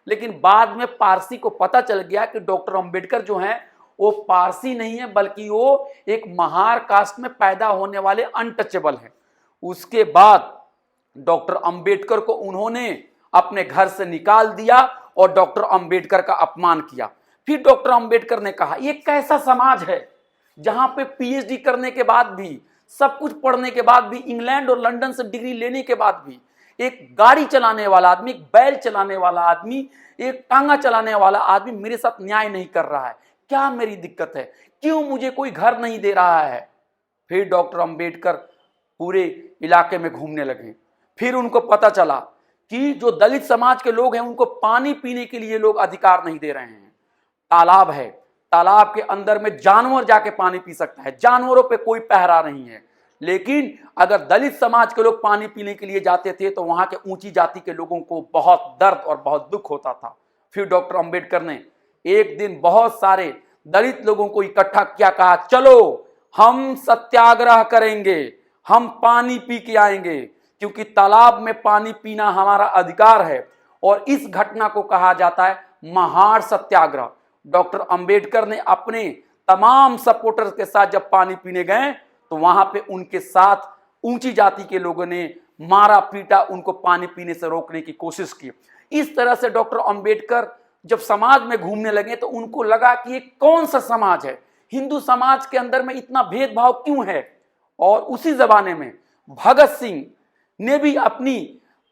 Speaker 1: लेकिन बाद में पारसी को पता चल गया कि डॉक्टर अंबेडकर जो हैं वो पारसी नहीं है, बल्कि वो एक महार कास्ट में पैदा होने वाले अनटचेबल हैं। उसके बाद डॉक्टर अंबेडकर को उन्होंने अपने घर से निकाल दिया और डॉक्टर अंबेडकर का अपमान किया। फिर डॉक्टर अंबेडकर ने कहा ये कैसा समाज है जहां पे PhD करने के बाद भी, सब कुछ पढ़ने के बाद भी, इंग्लैंड और लंदन से डिग्री लेने के बाद भी, एक गाड़ी चलाने वाला आदमी, एक बैल चलाने वाला आदमी, एक टांगा चलाने वाला आदमी मेरे साथ न्याय नहीं कर रहा है। क्या मेरी दिक्कत है? क्यों मुझे कोई घर नहीं दे रहा है? फिर डॉक्टर अंबेडकर पूरे इलाके में घूमने लगे। फिर उनको पता चला कि जो दलित समाज के लोग हैं उनको पानी पीने के लिए लोग अधिकार नहीं दे रहे हैं। तालाब है, तालाब के अंदर में जानवर जाके पानी पी सकता है, जानवरों पे कोई पहरा नहीं है। लेकिन अगर दलित समाज के लोग पानी पीने के लिए जाते थे तो वहां के ऊंची जाति के लोगों को बहुत दर्द और बहुत दुख होता था। फिर डॉक्टर अंबेडकर ने एक दिन बहुत सारे दलित लोगों को इकट्ठा किया, कहा चलो हम सत्याग्रह करेंगे, हम पानी पी के आएंगे, क्योंकि तालाब में पानी पीना हमारा अधिकार है। और इस घटना को कहा जाता है महार सत्याग्रह। डॉक्टर अंबेडकर ने अपने तमाम सपोर्टर्स के साथ जब पानी पीने गए तो वहां पे उनके साथ ऊंची जाति के लोगों ने मारा पीटा, उनको पानी पीने से रोकने की कोशिश की। इस तरह से डॉक्टर अंबेडकर जब समाज में घूमने लगे तो उनको लगा कि ये कौन सा समाज है, हिंदू समाज के अंदर में इतना भेदभाव क्यों है। और उसी जमाने में भगत सिंह ने भी अपनी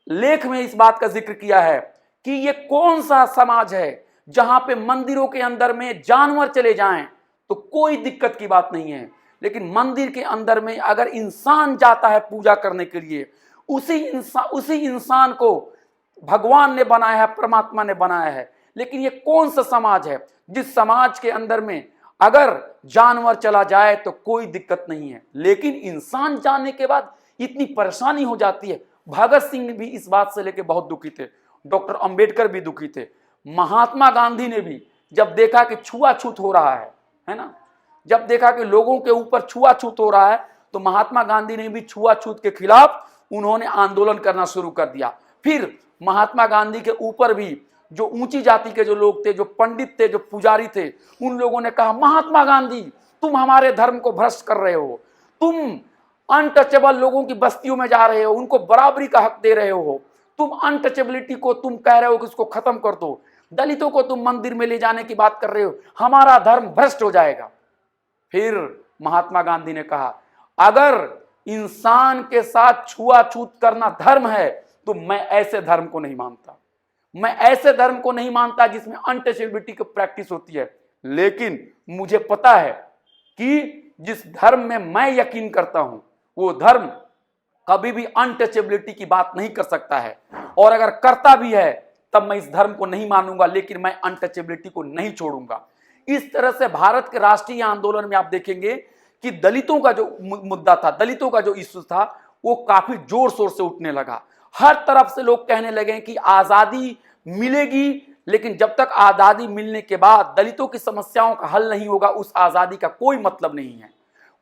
Speaker 1: लेख में इस बात का जिक्र किया है कि ये कौन सा समाज है जहां पे मंदिरों के अंदर में जानवर चले जाएं तो कोई दिक्कत की बात नहीं है, लेकिन मंदिर के अंदर में अगर इंसान जाता है पूजा करने के लिए, उसी इंसान को भगवान ने बनाया है, परमात्मा ने बनाया है। लेकिन ये कौन सा समाज है जिस समाज के अंदर में अगर जानवर चला जाए तो कोई दिक्कत नहीं है, लेकिन इंसान जाने के बाद इतनी परेशानी हो जाती है। भगत सिंह भी इस बात से लेकर बहुत दुखी थे, डॉक्टर अंबेडकर भी दुखी थे। महात्मा गांधी ने भी जब देखा कि छुआछूत हो रहा है ना, जब देखा कि लोगों के ऊपर छुआछूत हो रहा है तो महात्मा गांधी ने भी छुआछूत के खिलाफ उन्होंने आंदोलन करना शुरू कर दिया। फिर महात्मा गांधी के ऊपर भी जो ऊंची जाति के जो लोग थे, जो पंडित थे, जो पुजारी थे, उन लोगों ने कहा महात्मा गांधी तुम हमारे धर्म को भ्रष्ट कर रहे हो, तुम अनटचेबल लोगों की बस्तियों में जा रहे हो, उनको बराबरी का हक दे रहे हो, तुम अनटचेबिलिटी को तुम कह रहे हो कि उसको खत्म कर दो, दलितों को तुम मंदिर में ले जाने की बात कर रहे हो, हमारा धर्म भ्रष्ट हो जाएगा। फिर महात्मा गांधी ने कहा अगर इंसान के साथ छुआछूत करना धर्म है तो मैं ऐसे धर्म को नहीं मानता, मैं ऐसे धर्म को नहीं मानता जिसमें अनटचेबिलिटी की प्रैक्टिस होती है। लेकिन मुझे पता है कि जिस धर्म में मैं यकीन करता हूं वो धर्म कभी भी अनटचेबिलिटी की बात नहीं कर सकता है, और अगर करता भी है तब मैं इस धर्म को नहीं मानूंगा, लेकिन मैं अनटचेबिलिटी को नहीं छोड़ूंगा। इस तरह से भारत के राष्ट्रीय आंदोलन में आप देखेंगे कि दलितों का जो मुद्दा था, दलितों का जो इश्यू था, वो काफी जोर शोर से उठने लगा। हर तरफ से लोग कहने लगे कि आजादी मिलेगी, लेकिन जब तक आजादी मिलने के बाद दलितों की समस्याओं का हल नहीं होगा उस आजादी का कोई मतलब नहीं है।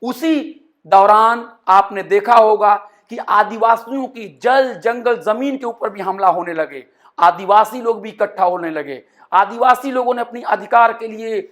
Speaker 1: उसी दौरान आपने देखा होगा कि आदिवासियों की जल जंगल जमीन के ऊपर भी हमला होने लगे, आदिवासी लोग भी इकट्ठा होने लगे, आदिवासी लोगों ने अपनी अधिकार के लिए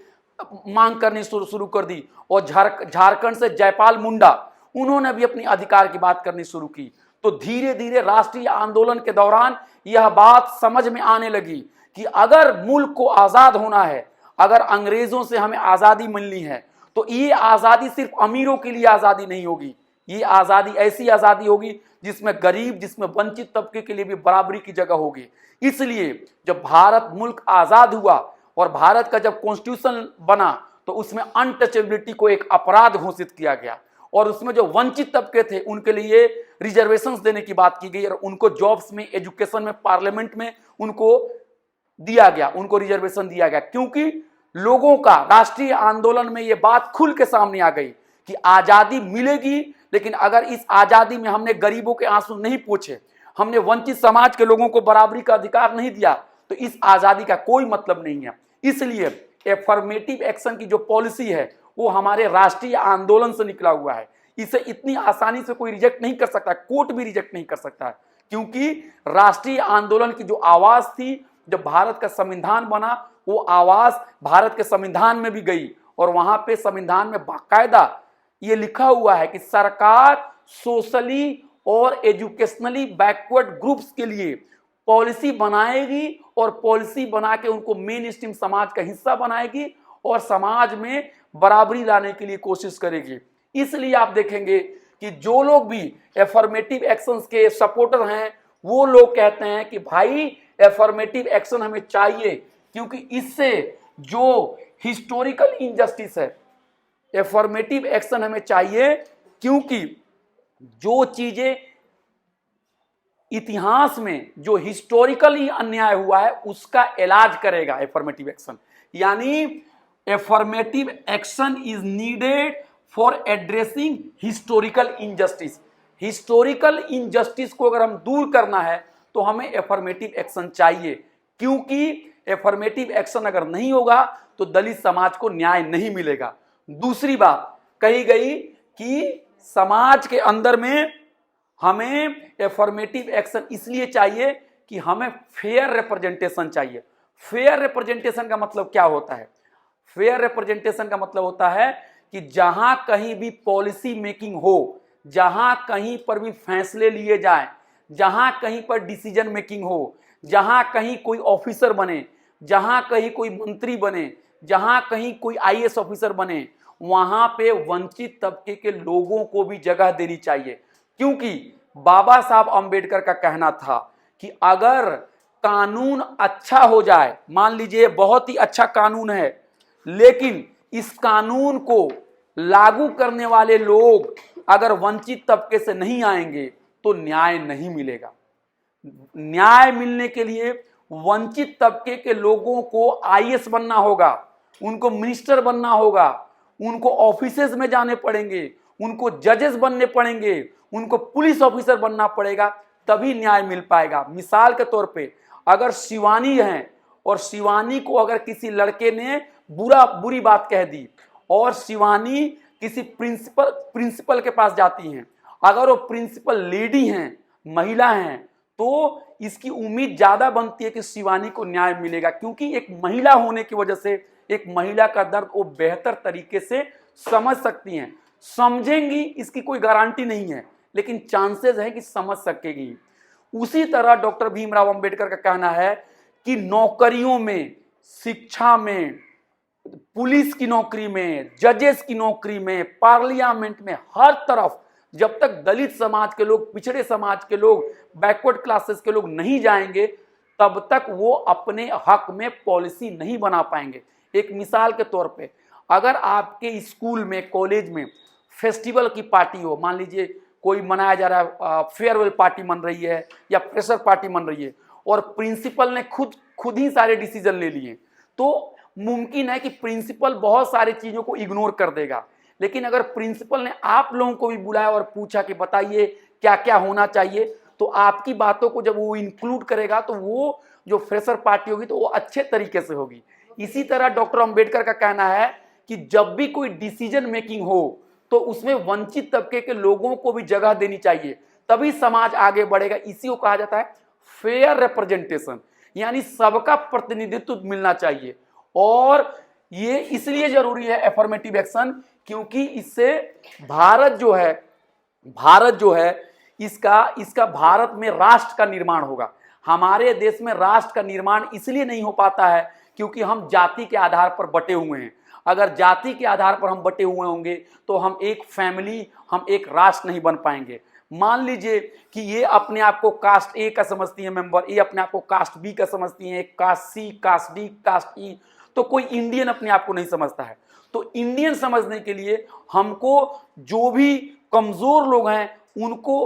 Speaker 1: मांग करनी शुरू कर दी, और झारखंड से जयपाल मुंडा उन्होंने भी अपनी अधिकार की बात करनी शुरू की। तो धीरे धीरे राष्ट्रीय आंदोलन के दौरान यह बात समझ में आने लगी कि अगर मुल्क को आजाद होना है, अगर अंग्रेजों से हमें आजादी मिलनी है, तो ये आजादी सिर्फ अमीरों के लिए आजादी नहीं होगी, ये आजादी ऐसी आजादी होगी जिसमें गरीब, जिसमें वंचित तबके के लिए भी बराबरी की जगह होगी। इसलिए जब भारत मुल्क आजाद हुआ और भारत का जब कॉन्स्टिट्यूशन बना तो उसमें अनटचेबिलिटी को एक अपराध घोषित किया गया, और उसमें जो वंचित तबके थे उनके लिए रिजर्वेशंस देने की बात की गई, और उनको जॉब्स में, एजुकेशन में, पार्लियामेंट में उनको दिया गया, उनको रिजर्वेशन दिया गया। क्योंकि लोगों का राष्ट्रीय आंदोलन में यह बात खुल के सामने आ गई कि आजादी मिलेगी, लेकिन अगर इस आजादी में हमने गरीबों के आंसू नहीं पोंछे, हमने वंचित समाज के लोगों को बराबरी का अधिकार नहीं दिया, तो इस आजादी का कोई मतलब नहीं है। इसलिए एफर्मेटिव एक्शन की जो पॉलिसी है वो हमारे राष्ट्रीय आंदोलन से निकला हुआ है। इसे इतनी आसानी से कोई रिजेक्ट नहीं कर सकता, कोर्ट भी रिजेक्ट नहीं कर सकता, क्योंकि राष्ट्रीय आंदोलन की जो आवाज थी, जब भारत का संविधान बना, वो आवाज भारत के संविधान में भी गई, और वहां पे संविधान में बाकायदा ये लिखा हुआ है कि सरकार सोशली और एजुकेशनली बैकवर्ड ग्रुप्स के लिए पॉलिसी बनाएगी, और पॉलिसी बना के उनको मेन स्ट्रीम समाज का हिस्सा बनाएगी, और समाज में बराबरी लाने के लिए कोशिश करेगी। इसलिए आप देखेंगे कि जो लोग भी एफर्मेटिव एक्शंस के सपोर्टर हैं वो लोग कहते हैं कि भाई एफर्मेटिव एक्शन हमें चाहिए, क्योंकि इससे जो हिस्टोरिकल इनजस्टिस है, एफर्मेटिव एक्शन हमें चाहिए क्योंकि जो चीजें इतिहास में जो हिस्टोरिकली अन्याय हुआ है उसका इलाज करेगा एफर्मेटिव एक्शन। यानी affirmative action is needed for addressing historical injustice. Historical injustice को अगर हम दूर करना है तो हमें एफर्मेटिव एक्शन चाहिए, क्योंकि एफर्मेटिव एक्शन अगर नहीं होगा तो दलित समाज को न्याय नहीं मिलेगा। दूसरी बात कही गई कि समाज के अंदर में हमें एफर्मेटिव एक्शन इसलिए चाहिए कि हमें फेयर रिप्रेजेंटेशन चाहिए। फेयर रिप्रेजेंटेशन का मतलब क्या होता है? फेयर रिप्रेजेंटेशन का मतलब होता है कि जहां कहीं भी पॉलिसी मेकिंग हो, जहां कहीं पर भी फैसले लिए जाएं, जहां कहीं पर डिसीजन मेकिंग हो, जहां कहीं कोई ऑफिसर बने, जहां कहीं कोई मंत्री बने, जहां कहीं कोई आईएएस ऑफिसर बने, वहां पे वंचित तबके के लोगों को भी जगह देनी चाहिए। क्योंकि बाबा साहब अंबेडकर का कहना था कि अगर कानून अच्छा हो जाए, मान लीजिए बहुत ही अच्छा कानून है, लेकिन इस कानून को लागू करने वाले लोग अगर वंचित तबके से नहीं आएंगे तो न्याय नहीं मिलेगा। न्याय मिलने के लिए वंचित तबके के लोगों को आईएएस बनना होगा, उनको मिनिस्टर बनना होगा, उनको ऑफिसेस में जाने पड़ेंगे, उनको जजेस बनने पड़ेंगे, उनको पुलिस ऑफिसर बनना पड़ेगा, तभी न्याय मिल पाएगा। मिसाल के तौर पे अगर शिवानी है और शिवानी को अगर किसी लड़के ने बुरी बात कह दी और शिवानी किसी प्रिंसिपल के पास जाती हैं, अगर वो प्रिंसिपल लेडी हैं, महिला हैं, तो इसकी उम्मीद ज्यादा बनती है कि शिवानी को न्याय मिलेगा, क्योंकि एक महिला होने की वजह से एक महिला का दर्द वो बेहतर तरीके से समझ सकती हैं। समझेंगी इसकी कोई गारंटी नहीं है, लेकिन चांसेस है कि समझ सकेगी। उसी तरह डॉक्टर भीमराव अंबेडकर का कहना है कि नौकरियों में, शिक्षा में, पुलिस की नौकरी में, जजेस की नौकरी में, पार्लियामेंट में, हर तरफ जब तक दलित समाज के लोग, पिछड़े समाज के लोग, बैकवर्ड क्लासेस के लोग नहीं जाएंगे, तब तक वो अपने हक में पॉलिसी नहीं बना पाएंगे। एक मिसाल के तौर पे अगर आपके स्कूल में, कॉलेज में फेस्टिवल की पार्टी हो, मान लीजिए कोई मनाया जा रहा है, फेयरवेल पार्टी मन रही है या फ्रेशर पार्टी मन रही है, और प्रिंसिपल ने खुद ही सारे डिसीजन ले लिए, तो मुमकिन है कि प्रिंसिपल बहुत सारी चीजों को इग्नोर कर देगा। लेकिन अगर प्रिंसिपल ने आप लोगों को भी बुलाया और पूछा कि बताइए क्या क्या होना चाहिए, तो आपकी बातों को जब वो इंक्लूड करेगा तो वो जो फ्रेशर पार्टी होगी तो वो अच्छे तरीके से होगी। इसी तरह डॉक्टर अंबेडकर का कहना है कि जब भी कोई डिसीजन मेकिंग हो तो उसमें वंचित तबके के लोगों को भी जगह देनी चाहिए, तभी समाज आगे बढ़ेगा। इसी को कहा जाता है फेयर रिप्रेजेंटेशन, यानी सबका प्रतिनिधित्व मिलना चाहिए। और ये इसलिए जरूरी है एफर्मेटिव एक्शन, क्योंकि इससे भारत जो है इसका भारत में राष्ट्र का निर्माण होगा। हमारे देश में राष्ट्र का निर्माण इसलिए नहीं हो पाता है क्योंकि हम जाति के आधार पर बटे हुए हैं। अगर जाति के आधार पर हम बटे हुए होंगे तो हम एक फैमिली, हम एक राष्ट्र नहीं बन पाएंगे। मान लीजिए कि ये अपने आप को कास्ट ए का समझती है मेंबर, ये अपने आप को कास्ट बी का समझती है, कास्ट सी, कास्ट डी, कास्ट ई, तो कोई इंडियन अपने आप को नहीं समझता है। तो इंडियन समझने के लिए हमको जो भी कमजोर लोग हैं उनको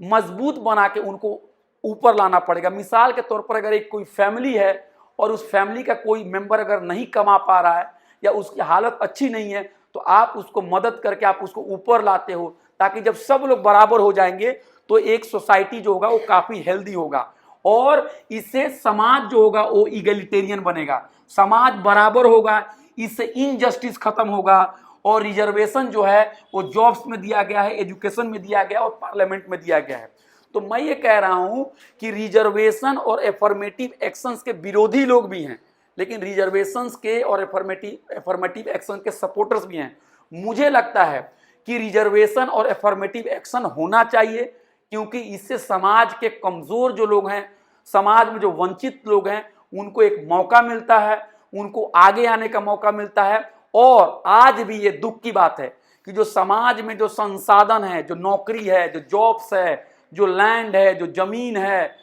Speaker 1: मजबूत बना के उनको ऊपर लाना पड़ेगा। मिसाल के तौर पर अगर एक कोई फैमिली है और उस फैमिली का कोई मेंबर अगर नहीं कमा पा रहा है या उसकी हालत अच्छी नहीं है, तो आप उसको मदद करके आप उसको ऊपर लाते हो, ताकि जब सब लोग बराबर हो जाएंगे तो एक सोसाइटी जो होगा वो काफी हेल्दी होगा और इससे समाज जो होगा वो इगलिटेरियन बनेगा, समाज बराबर होगा, इससे इनजस्टिस खत्म होगा। और रिजर्वेशन जो है वो जॉब्स में दिया गया है, एजुकेशन में दिया गया है और पार्लियामेंट में दिया गया है। तो मैं ये कह रहा हूं कि रिजर्वेशन और एफर्मेटिव एक्शंस के विरोधी लोग भी हैं, लेकिन रिजर्वेशंस के और एफर्मेटिव एक्शन के सपोर्टर्स भी हैं। मुझे लगता है कि रिजर्वेशन और एफर्मेटिव एक्शन होना चाहिए, क्योंकि इससे समाज के कमजोर जो लोग हैं, समाज में जो वंचित लोग हैं, उनको एक मौका मिलता है, उनको आगे आने का मौका मिलता है। और आज भी ये दुख की बात है कि जो समाज में जो संसाधन है, जो नौकरी है, जो जॉब्स है, जो लैंड है, जो जमीन है,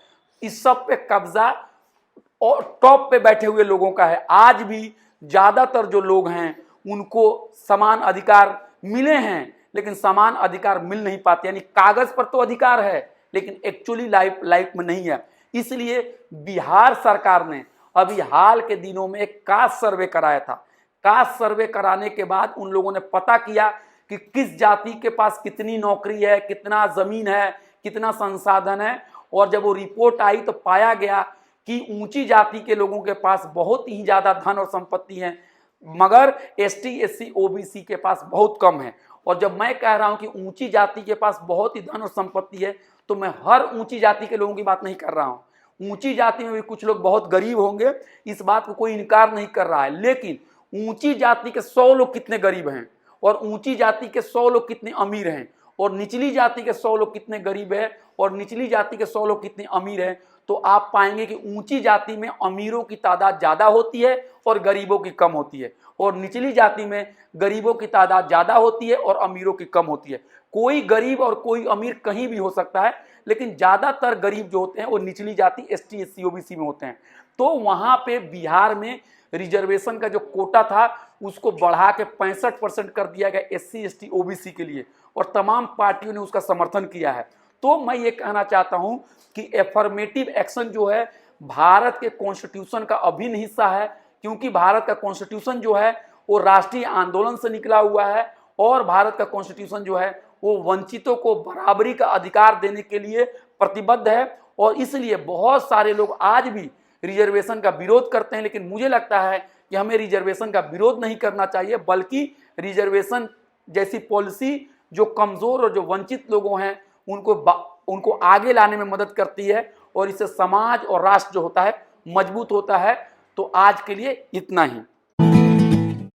Speaker 1: इस सब पे कब्जा और टॉप पे बैठे हुए लोगों का है। आज भी ज्यादातर जो लोग हैं उनको समान अधिकार मिले हैं, लेकिन समान अधिकार मिल नहीं पाते, यानी कागज पर तो अधिकार है लेकिन एक्चुअली लाइफ में नहीं है। इसलिए बिहार सरकार ने अभी हाल के दिनों में एक कास्ट सर्वे कराया था। कास्ट सर्वे कराने के बाद उन लोगों ने पता किया कि किस जाति के पास कितनी नौकरी है, कितना जमीन है, कितना संसाधन है, और जब वो रिपोर्ट आई तो पाया गया कि ऊंची जाति के लोगों के पास बहुत ही ज्यादा धन और संपत्ति है, मगर एसटी, एससी, ओबीसी के पास बहुत कम है। और जब मैं कह रहा हूं कि ऊंची जाति के पास बहुत ही धन और संपत्ति है, तो मैं हर ऊंची जाति के लोगों की बात नहीं कर रहा हूं। ऊंची जाति में भी कुछ लोग बहुत गरीब होंगे, इस बात को कोई इनकार नहीं कर रहा है, लेकिन ऊंची जाति के 100 लोग कितने गरीब हैं और ऊंची जाति के 100 लोग कितने अमीर हैं और निचली जाति के 100 लोग कितने गरीब हैं और निचली जाति के 100 लोग कितने अमीर हैं, तो आप पाएंगे कि ऊंची जाति में अमीरों की तादाद ज़्यादा होती है और गरीबों की कम होती है, और निचली जाति में गरीबों की तादाद ज़्यादा होती है और अमीरों की कम होती है। कोई गरीब और कोई अमीर कहीं भी हो सकता है, लेकिन ज़्यादातर गरीब जो होते हैं वो निचली जाति ST SC OBC में होते हैं। तो वहाँ पे बिहार में रिजर्वेशन का जो कोटा था उसको बढ़ा के 65% कर दिया गया SC ST OBC के लिए, और तमाम पार्टियों ने उसका समर्थन किया है। तो मैं ये कहना चाहता हूँ कि एफर्मेटिव एक्शन जो है भारत के कॉन्स्टिट्यूशन का अभिन्न हिस्सा है, क्योंकि भारत का कॉन्स्टिट्यूशन जो है वो राष्ट्रीय आंदोलन से निकला हुआ है, और भारत का कॉन्स्टिट्यूशन जो है वो वंचितों को बराबरी का अधिकार देने के लिए प्रतिबद्ध है। और इसलिए बहुत सारे लोग आज भी रिजर्वेशन का विरोध करते हैं, लेकिन मुझे लगता है कि हमें रिजर्वेशन का विरोध नहीं करना चाहिए, बल्कि रिजर्वेशन जैसी पॉलिसी जो कमज़ोर और जो वंचित लोगों हैं उनको आगे लाने में मदद करती है, और इससे समाज और राष्ट्र जो होता है मजबूत होता है। तो आज के लिए इतना ही।